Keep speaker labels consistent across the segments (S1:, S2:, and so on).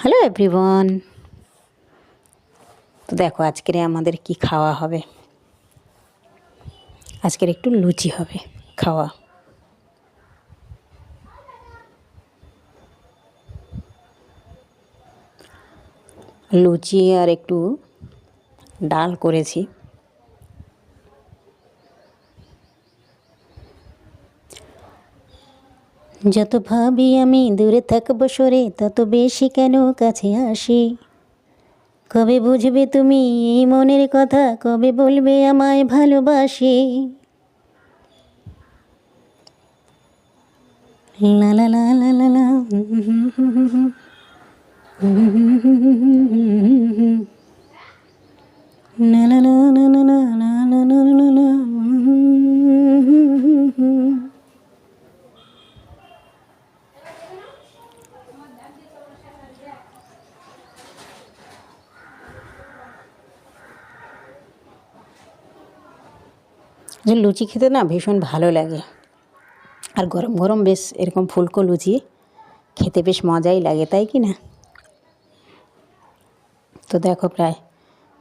S1: Hello everyone. তো দেখো আজকের আমাদের কি খাওয়া হবে। আজকের একটু লুচি হবে খাওয়া। লুচি আর একটু ডাল করেছি। যত ভাবি আমি দূরে থাকবো সরে, তত বেশি কেন কাছে আসি। কবে বুঝবে তুমি এই মনের কথা, কবে বলবে আমায় ভালোবাসি। লা লা লা লা লা লা না না না না না না না না না না। যে লুচি খেতে না ভীষণ ভালো লাগে, আর গরম গরম বেশ এরকম ফুলকো লুচি খেতে বেশ মজাই লাগে, তাই কি না? তো দেখো প্রায়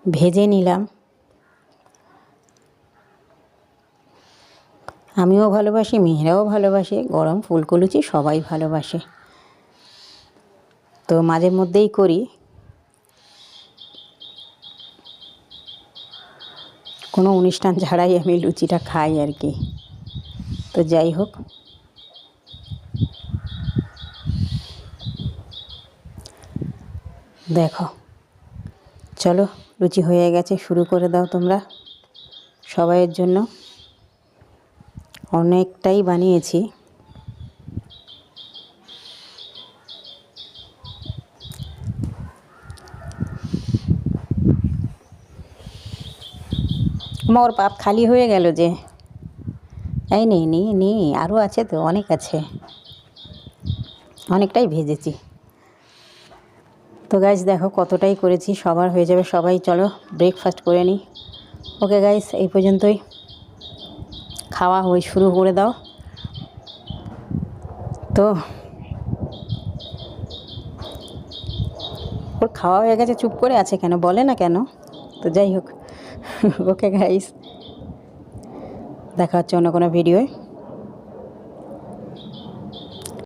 S1: ভেজে নিলাম। আমিও ভালোবাসি, মেয়েরাও ভালোবাসে, গরম ফুলকো লুচি সবাই ভালোবাসে। তো মাঝে মধ্যেই করি, কোনো অনুষ্ঠান ছাড়াই আমি লুচিটা খাই আর কি। তো যাই হোক, দেখো চলো লুচি হয়ে গেছে, শুরু করে দাও তোমরা। সবাইয়ের জন্য অনেকটাই বানিয়েছি। আমার পাপ খালি হয়ে গেল যে। এই নেই নেই নেই, আরও আছে তো, অনেক আছে, অনেকটাই ভেজেছি। তো গাইস দেখো কতটাই করেছি, সবার হয়ে যাবে। সবাই চলো ব্রেকফাস্ট করে নিই। ওকে গাইস, এই পর্যন্তই, খাওয়া শুরু করে দাও। তো ওর খাওয়া হয়ে গেছে, চুপ করে আছে কেন, বলে না কেন? তো যাই হোক, ওকে গাইস, দেখা হচ্ছে অন্য কোনো ভিডিওয়।